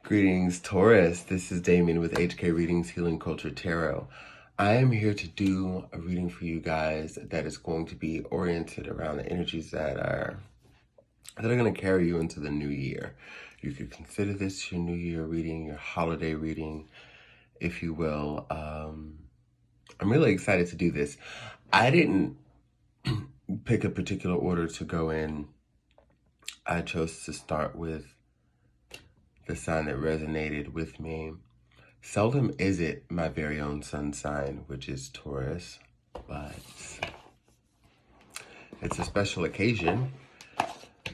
Greetings, Taurus. This is Damien with HK Readings Healing Culture Tarot. I am here to do a reading for you guys that is going to be oriented around the energies that are going to carry you into the new year. You could consider this your new year reading, your holiday reading, if you will. I'm really excited to do this. I didn't pick a particular order to go in. I chose to start with the sign that resonated with me. Seldom is it my very own sun sign, which is Taurus, but it's a special occasion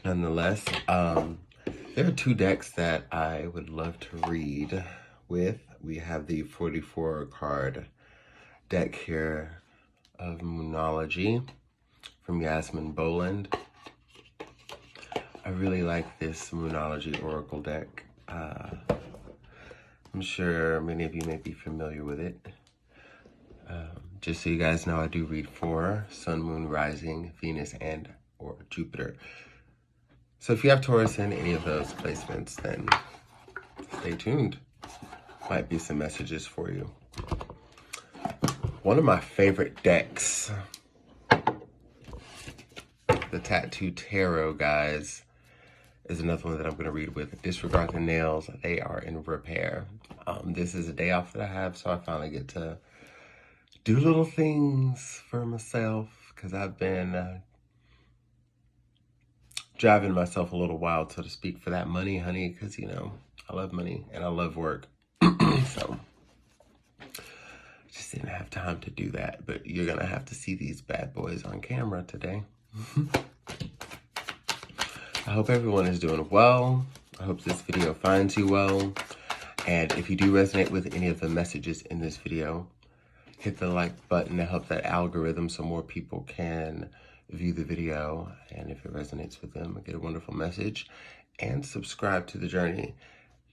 nonetheless. There are two decks that I would love to read with. We have the 44 card deck here of Moonology from Yasmin Boland. I really like this Moonology Oracle deck. I'm sure many of you may be familiar with it. Just so you guys know, I do read for Sun, Moon, Rising, Venus, and or Jupiter. So if you have Taurus in any of those placements, then stay tuned. Might be some messages for you. One of my favorite decks, the Tattoo Tarot, guys, is another one that I'm going to read with. Disregard the nails, they are in repair. This is a day off that I have, so I finally get to do little things for myself, because I've been driving myself a little wild, so to speak, for that money, honey, because, you know, I love money and I love work. So just didn't have time to do that, but you're going to have to see these bad boys on camera today. I hope everyone is doing well. I hope this video finds you well. And if you do resonate with any of the messages in this video, hit the like button to help that algorithm so more people can view the video. And if it resonates with them, get a wonderful message. And subscribe to the journey.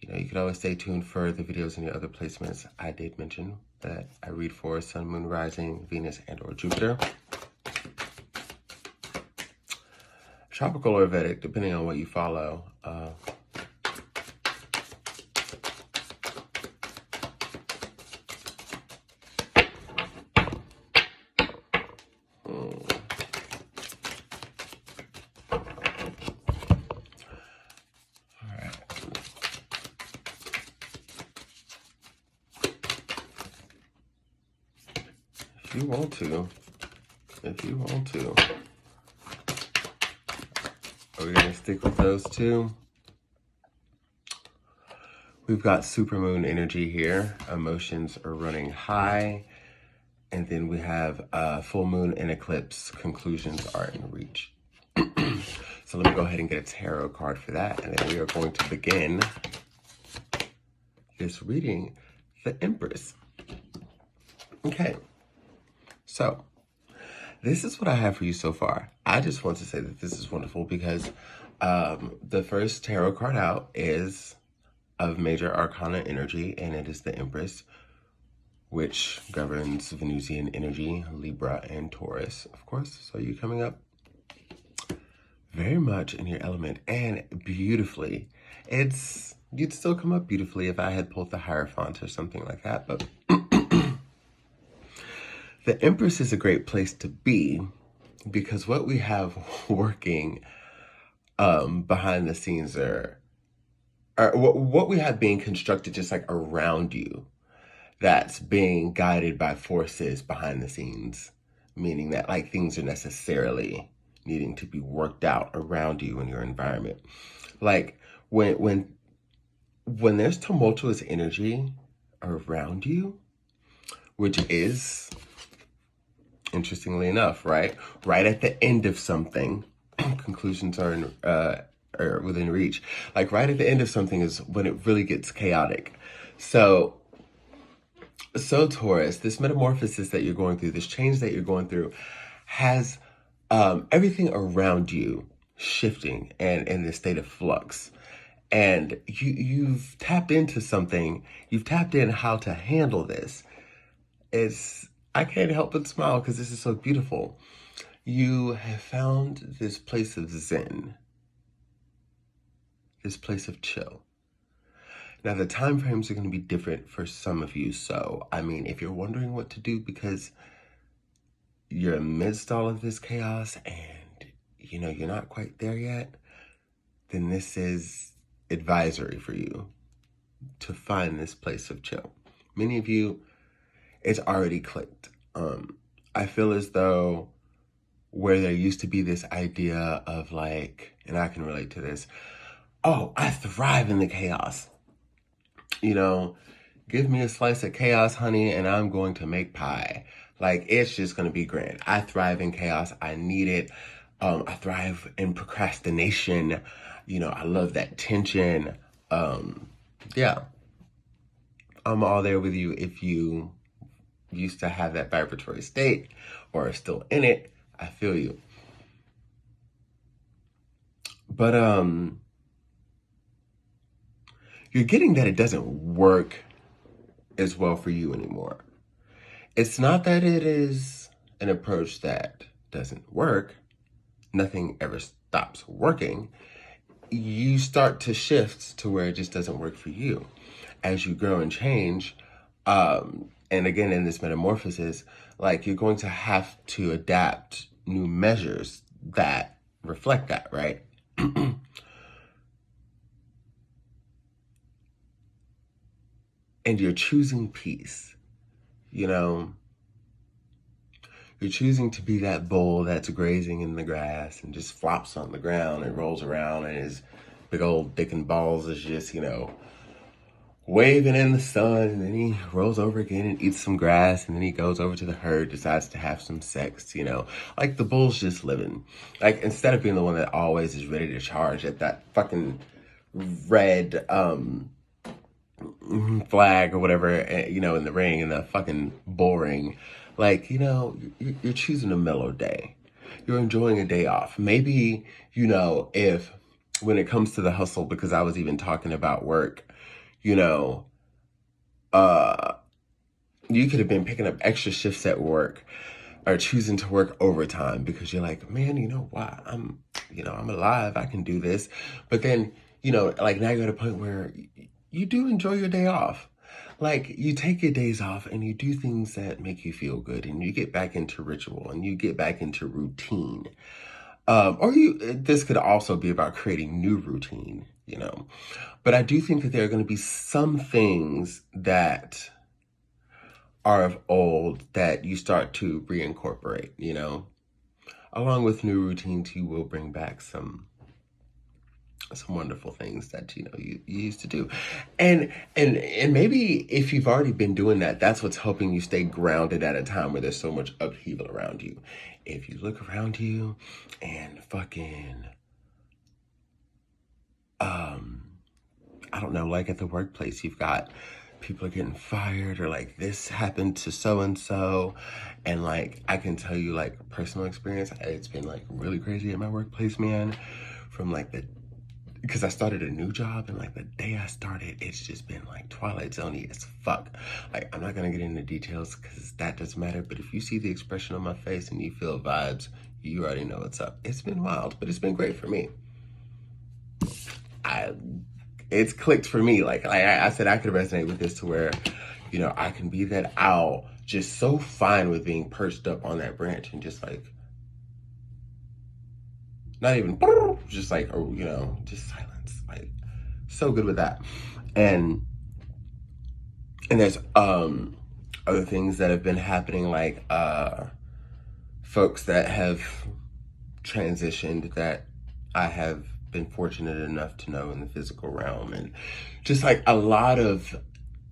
You know, you can always stay tuned for the videos and the other placements. I did mention that I read for Sun, Moon, Rising, Venus, and or Jupiter. Tropical or Vedic, depending on what you follow. If you want to, are we gonna stick with those two? We've got supermoon energy here. Emotions are running high. And then we have full moon and eclipse. Conclusions are in reach. So let me go ahead and get a tarot card for that. And then we are going to begin this reading, the Empress. Okay. So this is what I have for you so far. I just want to say that this is wonderful because the first tarot card out is of major arcana energy, and it is the Empress, which governs Venusian energy, Libra, and Taurus, of course. So you're coming up very much in your element and beautifully. You'd still come up beautifully if I had pulled the Hierophant or something like that, but the Empress is a great place to be because what we have working behind the scenes are what we have being constructed just like around you, that's being guided by forces behind the scenes, meaning that like things are necessarily needing to be worked out around you in your environment. Like when there's tumultuous energy around you, which is, interestingly enough, right at the end of something, conclusions are within reach. Like right at the end of something is when it really gets chaotic. So Taurus, this metamorphosis that you're going through, this change that you're going through, has everything around you shifting and in this state of flux. And you've tapped into something. You've tapped in how to handle this. I can't help but smile because this is so beautiful. You have found this place of zen, this place of chill. Now, the time frames are going to be different for some of you. So, I mean, if you're wondering what to do because you're amidst all of this chaos and, you're not quite there yet, then this is advisory for you to find this place of chill. Many of you, it's already clicked. I feel as though where there used to be this idea of like, and I can relate to this, oh, I thrive in the chaos. Give me a slice of chaos, honey, and I'm going to make pie. Like, it's just going to be grand. I thrive in chaos. I need it. I thrive in procrastination. I love that tension. Yeah. I'm all there with you if you used to have that vibratory state or are still in it. I feel you. But you're getting that it doesn't work as well for you anymore. It's not that it is an approach that doesn't work. Nothing ever stops working. You start to shift to where it just doesn't work for you. As you grow and change, and again, in this metamorphosis, like, you're going to have to adapt new measures that reflect that, right? And you're choosing peace, You're choosing to be that bull that's grazing in the grass and just flops on the ground and rolls around and his big old dick and balls is just, waving in the sun, and then he rolls over again and eats some grass, and then he goes over to the herd, decides to have some sex, like the bull's just living. Like, instead of being the one that always is ready to charge at that fucking red flag or whatever, in the ring, in the fucking bull ring, like, you're choosing a mellow day. You're enjoying a day off. Maybe, if when it comes to the hustle, because I was even talking about work, you could have been picking up extra shifts at work or choosing to work overtime because you're like, man, what? I'm alive. I can do this. But then, like, now you're at a point where you do enjoy your day off. Like, you take your days off and you do things that make you feel good, and you get back into ritual and you get back into routine. This could also be about creating new routine, But I do think that there are going to be some things that are of old that you start to reincorporate, Along with new routines, you will bring back some wonderful things that you used to do, and maybe if you've already been doing that, that's what's helping you stay grounded at a time where there's so much upheaval around you. If you look around you and fucking I don't know, like at the workplace, you've got people are getting fired, or like this happened to so and so, and like I can tell you, like, personal experience, it's been like really crazy at my workplace, man. From like because I started a new job, and like the day I started, it's just been like Twilight Zone-y as fuck. Like, I'm not gonna get into details because that doesn't matter, but if you see the expression on my face and you feel vibes, you already know what's up. It's been wild, but it's been great for me. It's clicked for me. Like I said, I could resonate with this to where, I can be that owl, just so fine with being perched up on that branch and just like, not even, just like, just silence. Like, so good with that. And there's other things that have been happening, like folks that have transitioned that I have been fortunate enough to know in the physical realm, and just like a lot of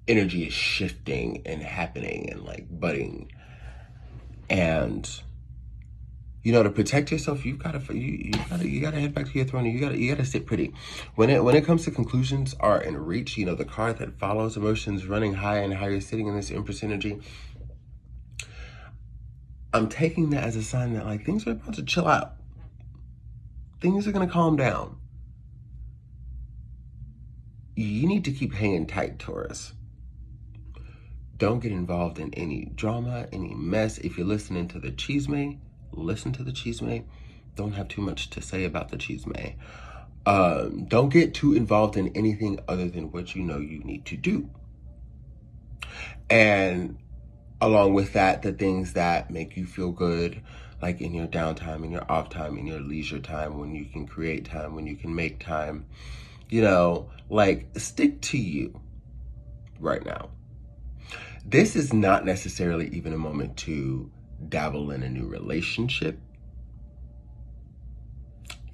energy is shifting and happening and like budding. And to protect yourself, you gotta head back to your throne. You gotta sit pretty. When it comes to conclusions are in reach, the card that follows emotions running high and higher, sitting in this Empress energy, I'm taking that as a sign that like things are about to chill out. Things are gonna calm down. You need to keep hanging tight, Taurus. Don't get involved in any drama, any mess. If you're listening to the chisme, listen to the chisme. Don't have too much to say about the chisme. Don't get too involved in anything other than what you know you need to do. And along with that, the things that make you feel good, like in your downtime, in your off time, in your leisure time, when you can create time, when you can make time, you know, like stick to you right now. This is not necessarily even a moment to dabble in a new relationship.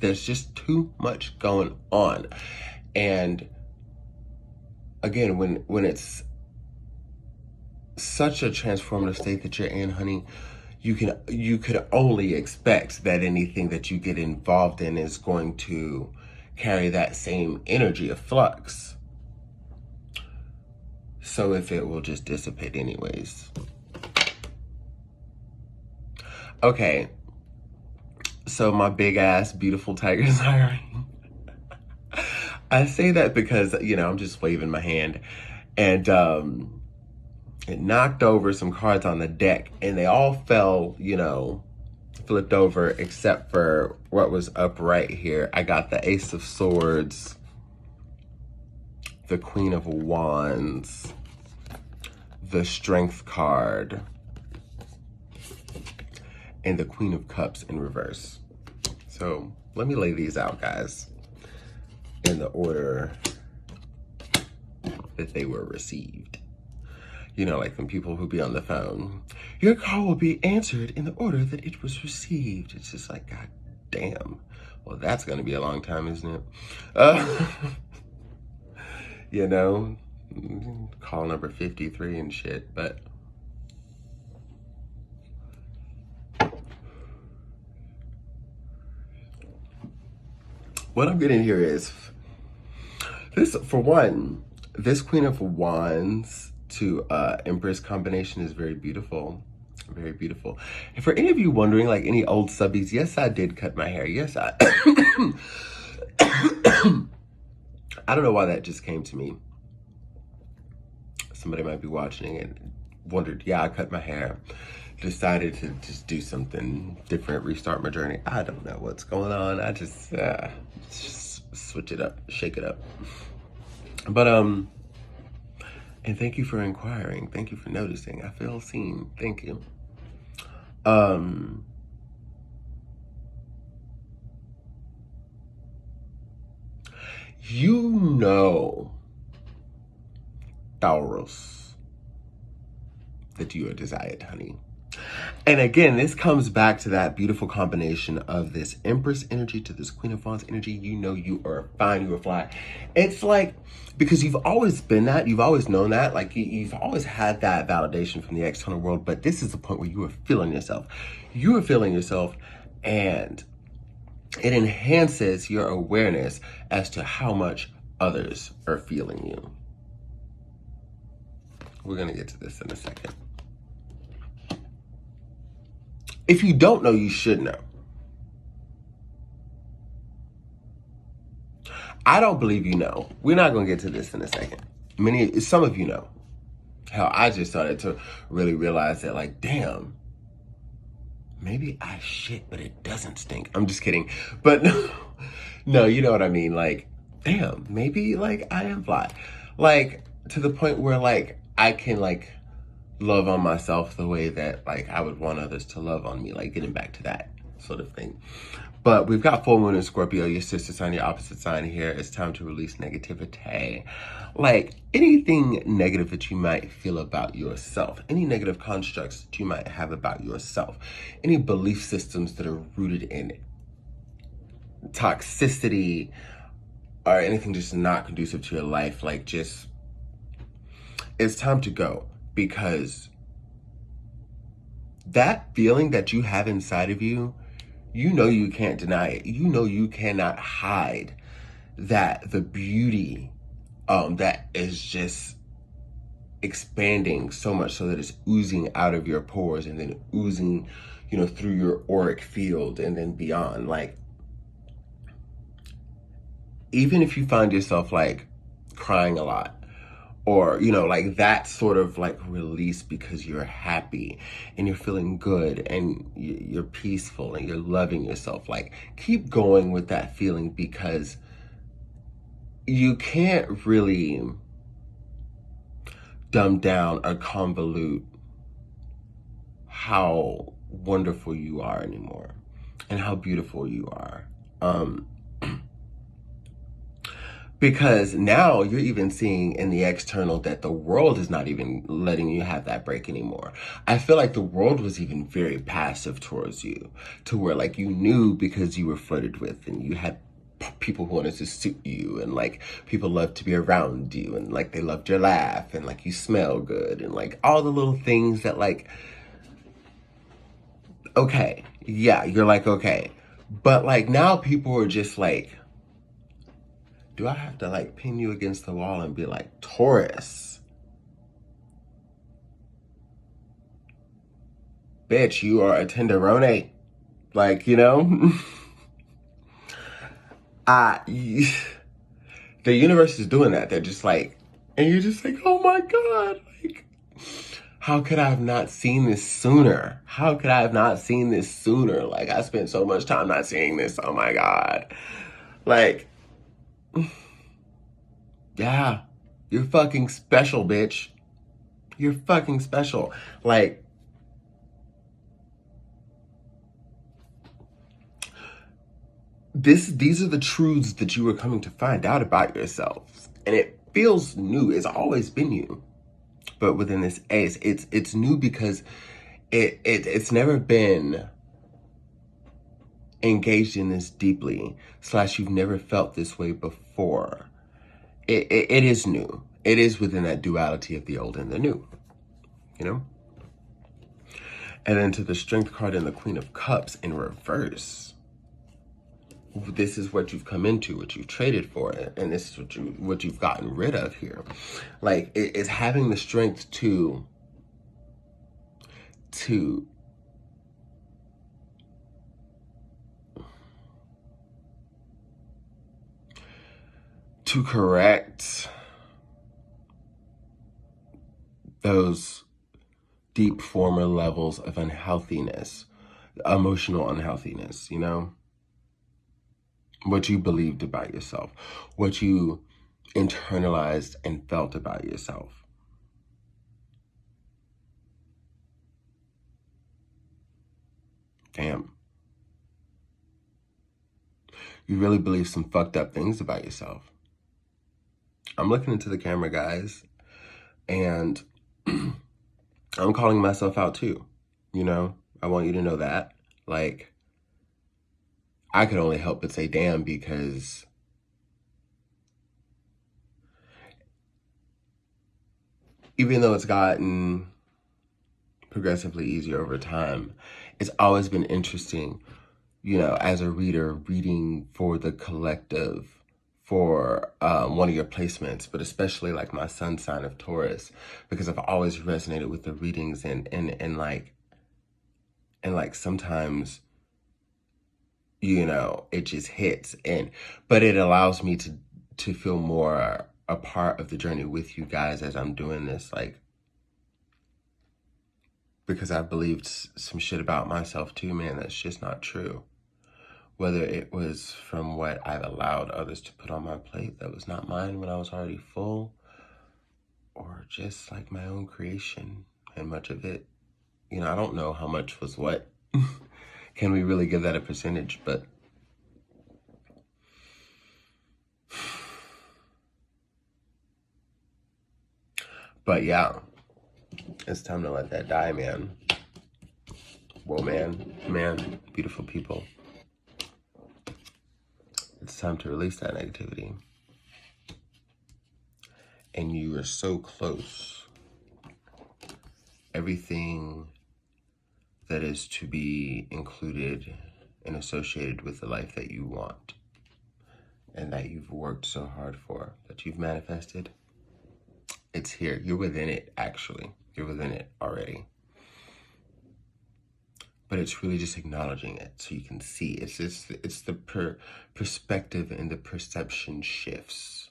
There's just too much going on. And again, when it's such a transformative state that you're in, honey, you could only expect that anything that you get involved in is going to carry that same energy of flux. So if it will just dissipate anyways. Okay. So my big ass beautiful tiger siren. I say that because, you know, I'm just waving my hand, and it knocked over some cards on the deck, and they all fell, you know, flipped over, except for what was up right here. I got the Ace of Swords, the Queen of Wands, the Strength card, and the Queen of Cups in reverse. So let me lay these out, guys, in the order that they were received. You know, like when people who be on the phone, your call will be answered in the order that it was received. It's just like, God damn. Well, that's going to be a long time, isn't it? You know, call number 53 and shit, but what I'm getting here is this, for one, this Queen of Wands to Empress combination is very beautiful. Very beautiful. And for any of you wondering, like any old subbies, yes, I did cut my hair. Yes, I I don't know why that just came to me. Somebody might be watching and wondered, yeah, I cut my hair. Decided to just do something different, restart my journey. I don't know what's going on. I just switch it up, shake it up. But and thank you for inquiring. Thank you for noticing. I feel seen. Thank you. You know, Taurus, that you are desired, honey. And again, this comes back to that beautiful combination of this Empress energy to this Queen of Wands energy. You know you are fine, you are fly. It's like, because you've always been that, you've always known that, like you've always had that validation from the external world, but this is the point where you are feeling yourself. You are feeling yourself, and it enhances your awareness as to how much others are feeling you. We're going to get to this in a second. If you don't know, you should know. I don't believe you know. We're not going to get to this in a second. Some of you know. Hell, I just started to really realize that, like, damn, maybe I shit, but it doesn't stink. I'm just kidding. But no, you know what I mean? Like, damn, maybe, like, I am fly. Like, to the point where, like, I can, like, love on myself the way that, like, I would want others to love on me, like getting back to that sort of thing. But we've got full moon in Scorpio, your sister sign, your opposite sign here. It's time to release negativity. Like anything negative that you might feel about yourself, any negative constructs that you might have about yourself, any belief systems that are rooted in toxicity or anything just not conducive to your life, like just, it's time to go. Because that feeling that you have inside of you, you know you can't deny it. You know you cannot hide that the beauty that is just expanding so much so that it's oozing out of your pores and then oozing, you know, through your auric field and then beyond. Like, even if you find yourself like crying a lot, or, you know, like that sort of like release because you're happy and you're feeling good and you're peaceful and you're loving yourself. Like, keep going with that feeling, because you can't really dumb down or convolute how wonderful you are anymore and how beautiful you are. Because now you're even seeing in the external that the world is not even letting you have that break anymore. I feel like the world was even very passive towards you, to where like you knew because you were flirted with and you had people who wanted to suit you, and like people loved to be around you, and like they loved your laugh, and like you smell good, and like all the little things that like, okay, yeah, you're like, okay. But like now people are just like, do I have to like pin you against the wall and be like, Taurus, bitch, you are a tenderone? Like, you know? I, the universe is doing that. They're just like, and you're just like, oh my God, like, how could I have not seen this sooner? How could I have not seen this sooner? Like, I spent so much time not seeing this. Oh my God. Like, yeah, you're fucking special, bitch. You're fucking special. Like, these are the truths that you are coming to find out about yourselves. And it feels new. It's always been you. But within this ace, it's new because it's never been engaged in this deeply, / you've never felt this way before. It is new. It is within that duality of the old and the new, you know? And then to the Strength card and the Queen of Cups in reverse. This is what you've come into, what you've traded for, and this is what you've gotten rid of here. Like, it's having the strength to correct those deep former levels of unhealthiness, emotional unhealthiness, you know? What you believed about yourself, what you internalized and felt about yourself. Damn. You really believe some fucked up things about yourself. I'm looking into the camera, guys, and I'm calling myself out too. You know, I want you to know that. Like, I could only help but say damn, because even though it's gotten progressively easier over time, it's always been interesting, you know, as a reader, reading for the collective for one of your placements, but especially like my sun sign of Taurus, because I've always resonated with the readings, and like sometimes, you know, it just hits, but it allows me to feel more a part of the journey with you guys as I'm doing this, like, because I believed some shit about myself too, man, that's just not true. Whether it was from what I've allowed others to put on my plate that was not mine when I was already full, or just like my own creation, and much of it, you know, I don't know how much was what. Can we really give that a percentage? But yeah, it's time to let that die, man. Whoa, man, beautiful people. It's time to release that negativity. And you are so close. Everything that is to be included and associated with the life that you want and that you've worked so hard for, that you've manifested, it's here. You're within it, actually. You're within it already. But it's really just acknowledging it so you can see. It's the perspective and the perception shifts.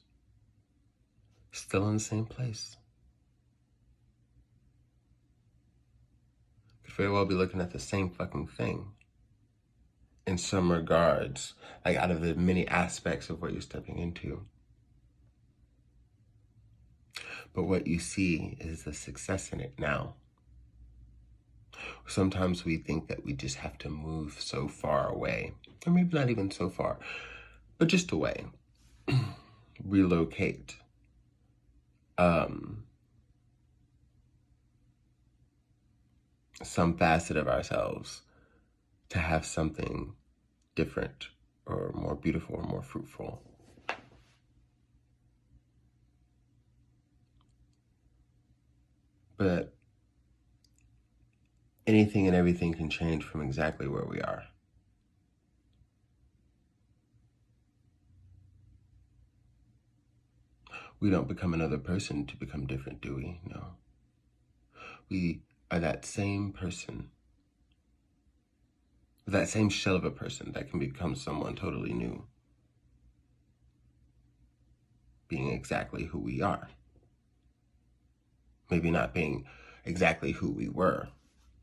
Still in the same place. Could very well be looking at the same fucking thing in some regards, like out of the many aspects of what you're stepping into. but what you see is the success in it now. Sometimes we think that we just have to move so far away, or maybe not even so far, but just away, relocate, some facet of ourselves to have something different or more beautiful or more fruitful. But anything and everything can change from exactly where we are. We don't become another person to become different, do we? No. We are that same person, that same shell of a person that can become someone totally new, being exactly who we are. Maybe not being exactly who we were,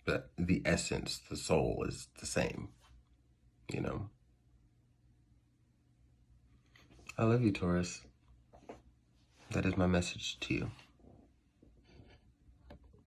but the essence, the soul is the same, you know? I love you, Taurus. That is my message to you.